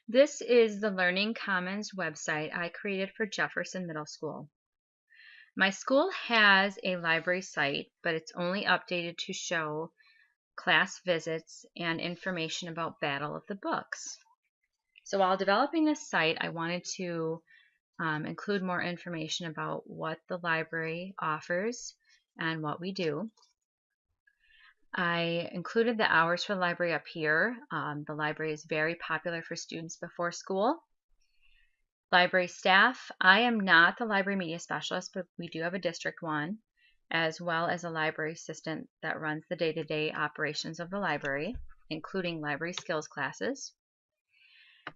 This is the Learning Commons website I created for Jefferson Middle School. My school has a library site, but it's only updated to show class visits and information about Battle of the Books. So while developing this site, I wanted to include more information about what the library offers and what we do. I included the hours for the library up here. The library is very popular for students before school. Library staff. I am not the library media specialist, but we do have a district one, as well as a library assistant that runs the day-to-day operations of the library, including library skills classes.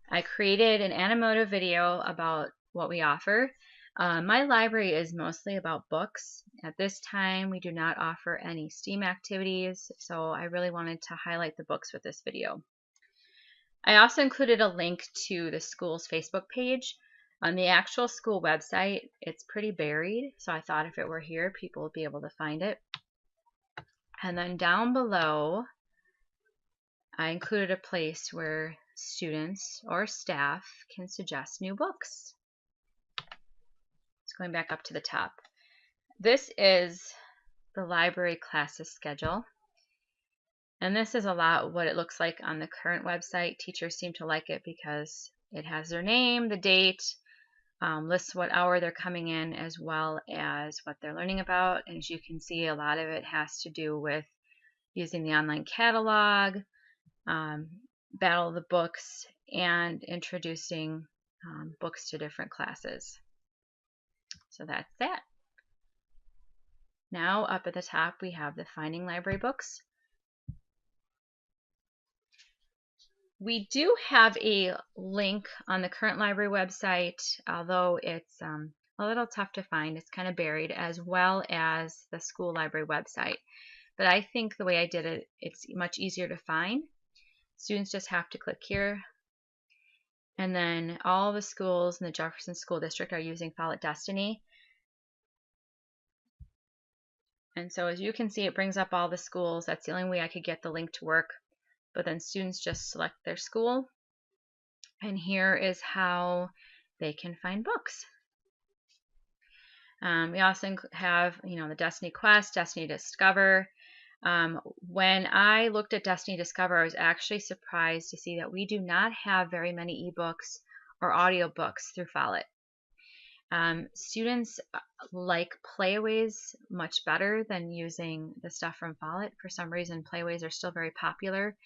I created an animated video about what we offer. My library is mostly about books. At this time, we do not offer any STEAM activities, so I really wanted to highlight the books with this video. I also included a link to the school's Facebook page. On the actual school website, it's pretty buried, so I thought if it were here, people would be able to find it. And then down below, I included a place where students or staff can suggest new books. Going back up to the top. This is the library classes schedule. And this is a lot what it looks like on the current website. Teachers seem to like it because it has their name, the date, lists what hour they're coming in, as well as what they're learning about. And as you can see, a lot of it has to do with using the online catalog, Battle of the Books, and introducing books to different classes. So that's that. Now up at the top we have the Finding Library Books. We do have a link on the current library website, although it's a little tough to find. It's kind of buried, as well as the school library website. But I think the way I did it, it's much easier to find. Students just have to click here. And then all the schools in the Jefferson School District are using Follett Destiny. And so as you can see, it brings up all the schools. That's the only way I could get the link to work. But then students just select their school. And here is how they can find books. We also have, the Destiny Quest, Destiny Discover. When I looked at Destiny Discover, I was actually surprised to see that we do not have very many ebooks or audiobooks through Follett. Students like Playaways much better than using the stuff from Follett. For some reason, Playaways are still very popular.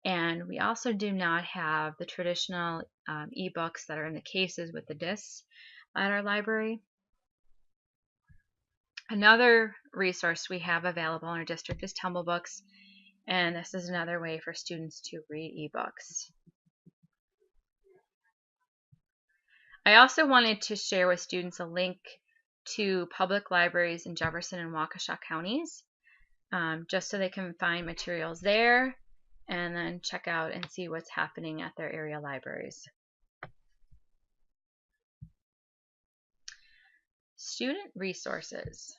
And we also do not have the traditional ebooks that are in the cases with the discs at our library. Another resource we have available in our district is Tumble Books, and this is another way for students to read ebooks. I also wanted to share with students a link to public libraries in Jefferson and Waukesha counties, just so they can find materials there and then check out and see what's happening at their area libraries. Student resources.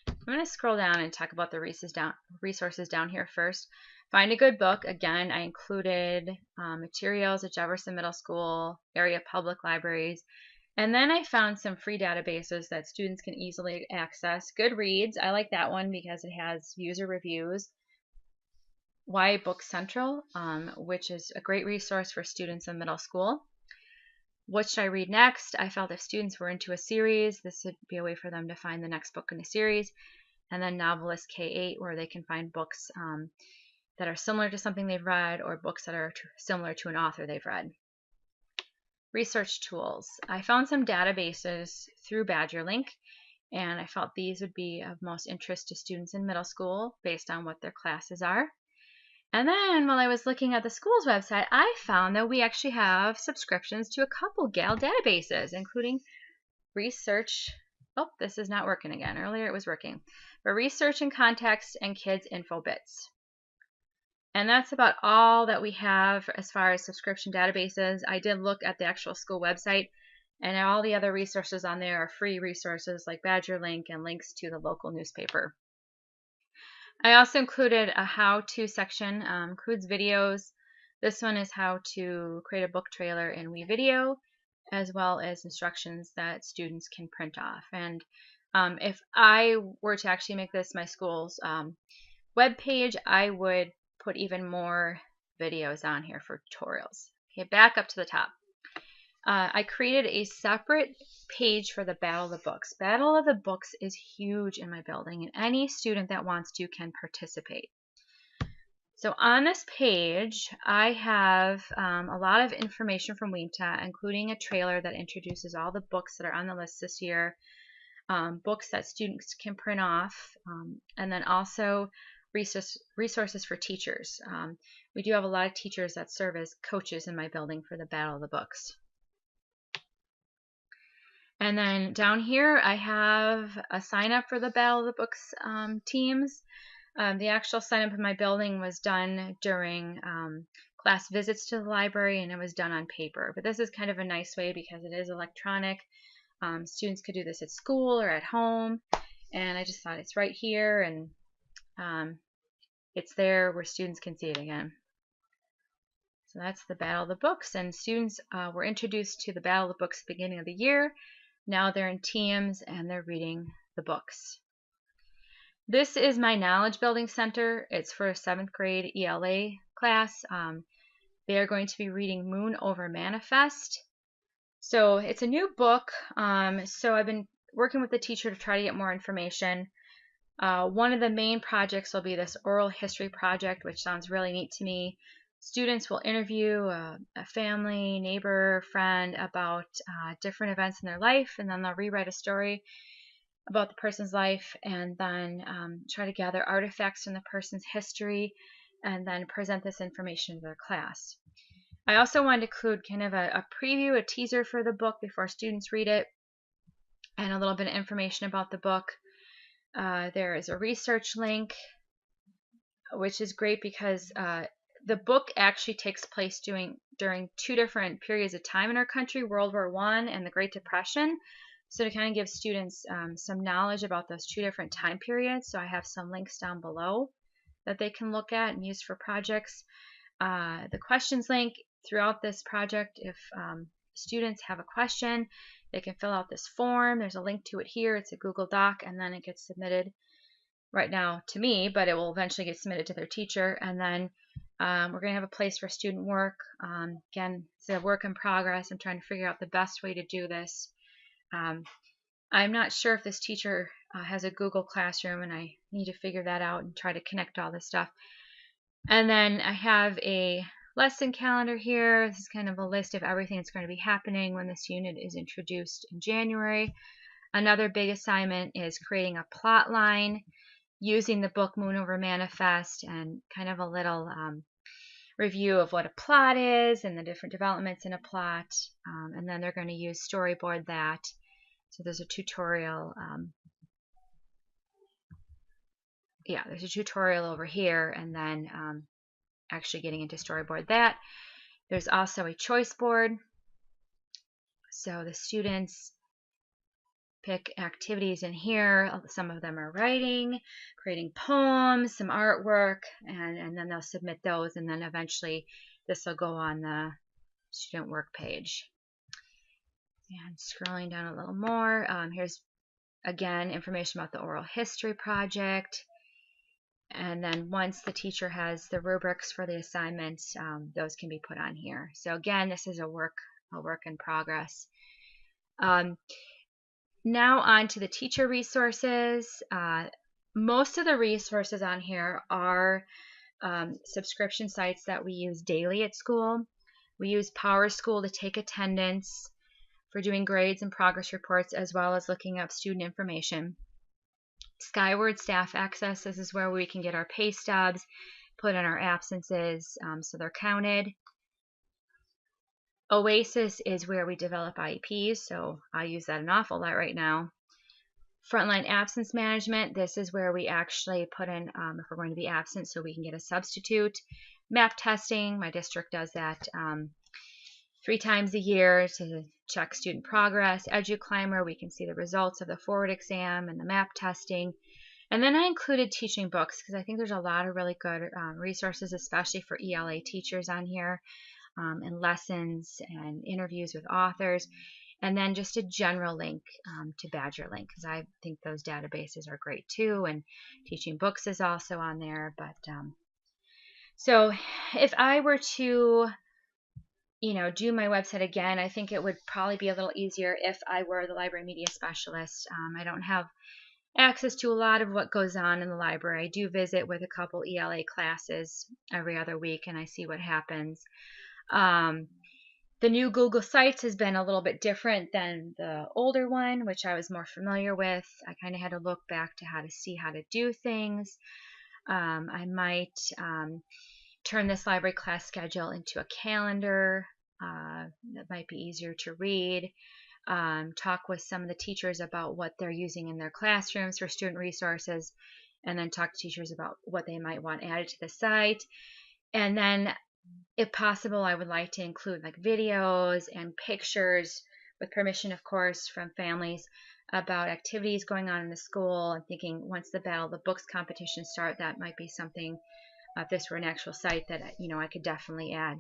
I'm going to scroll down and talk about the resources down here first. Find a good book. Again, I included materials at Jefferson Middle School, area public libraries, and then I found some free databases that students can easily access. Goodreads, I like that one because it has user reviews. YA Book Central, which is a great resource for students in middle school. What should I read next? I felt if students were into a series, this would be a way for them to find the next book in the series. And then Novelist K8, where they can find books that are similar to something they've read, or books that are similar to an author they've read. Research tools. I found some databases through BadgerLink, and I felt these would be of most interest to students in middle school based on what their classes are. And then while I was looking at the school's website, I found that we actually have subscriptions to a couple GAL databases, including Research. Oh, this is not working again. Earlier it was working. But Research and Context and Kids Info Bits. And that's about all that we have as far as subscription databases. I did look at the actual school website, and all the other resources on there are free resources like BadgerLink and links to the local newspaper. I also included a how-to section, includes videos This one is how to create a book trailer in WeVideo, as well as instructions that students can print off. And if I were to actually make this my school's web page, I would put even more videos on here for tutorials. Okay, back up to the top. I created a separate page for the Battle of the Books. Battle of the Books is huge in my building, and any student that wants to can participate. So on this page, I have a lot of information from WeebTech, including a trailer that introduces all the books that are on the list this year, books that students can print off, and then also resources for teachers. We do have a lot of teachers that serve as coaches in my building for the Battle of the Books. And then down here, I have a sign up for the Battle of the Books teams. The actual sign up in my building was done during class visits to the library, and it was done on paper. But this is kind of a nice way because it is electronic. Students could do this at school or at home, and I just thought it's right here, and it's there where students can see it again. So that's the Battle of the Books, and students were introduced to the Battle of the Books at the beginning of the year. Now they're in teams and they're reading the books. This is my Knowledge Building Center. It's for a 7th grade ELA class. They are going to be reading Moon Over Manifest. So it's a new book. So I've been working with the teacher to try to get more information. One of the main projects will be this oral history project, which sounds really neat to me. Students will interview a family, neighbor, friend about different events in their life, and then they'll rewrite a story about the person's life, and then try to gather artifacts from the person's history, and then present this information to their class. I also wanted to include kind of a preview, a teaser for the book before students read it, and a little bit of information about the book. There is a research link, which is great because the book actually takes place during 2 different periods of time in our country, World War I and the Great Depression. So to kind of give students some knowledge about those 2 different time periods. So I have some links down below that they can look at and use for projects. The questions link throughout this project, if students have a question, they can fill out this form. There's a link to it here. It's a Google Doc, and then it gets submitted right now to me, but it will eventually get submitted to their teacher. And then we're going to have a place for student work. Again, it's a work in progress. I'm trying to figure out the best way to do this. I'm not sure if this teacher has a Google Classroom, and I need to figure that out and try to connect all this stuff. And then I have a lesson calendar here. This is kind of a list of everything that's going to be happening when this unit is introduced in January. Another big assignment is creating a plot line using the book Moon Over Manifest, and kind of a little review of what a plot is and the different developments in a plot. And then they're going to use Storyboard that. So there's a tutorial. There's a tutorial over here, and then actually getting into Storyboard that. There's also a choice board. So the students pick activities in here. Some of them are writing, creating poems, some artwork, and then they'll submit those, and then eventually this will go on the student work page. And scrolling down a little more, here's again information about the oral history project. And then once the teacher has the rubrics for the assignments, those can be put on here. So again, this is a work in progress. Now on to the teacher resources. Most of the resources on here are subscription sites that we use daily at school. We use PowerSchool to take attendance, for doing grades and progress reports, as well as looking up student information. Skyward Staff Access, this is where we can get our pay stubs, put in our absences, so they're counted. Oasis is where we develop IEPs, so I use that an awful lot right now. Frontline Absence Management, this is where we actually put in if we're going to be absent so we can get a substitute. MAP testing, my district does that 3 times a year to check student progress. EduClimber, we can see the results of the forward exam and the MAP testing. And then I included teaching books because I think there's a lot of really good resources, especially for ELA teachers on here, and lessons and interviews with authors. And then just a general link to BadgerLink, because I think those databases are great too. And Teaching Books is also on there. But so if I were to, do my website again, I think it would probably be a little easier if I were the library media specialist. I don't have access to a lot of what goes on in the library. I do visit with a couple ELA classes every other week, and I see what happens. The new Google Sites has been a little bit different than the older one, which I was more familiar with. I kind of had to look back to how to do things. I might turn this library class schedule into a calendar. That might be easier to read. Talk with some of the teachers about what they're using in their classrooms for student resources, and then talk to teachers about what they might want added to the site. And then, if possible, I would like to include like videos and pictures, with permission, of course, from families, about activities going on in the school. I'm thinking once the Battle of the Books competition start, that might be something, if this were an actual site, that I could definitely add.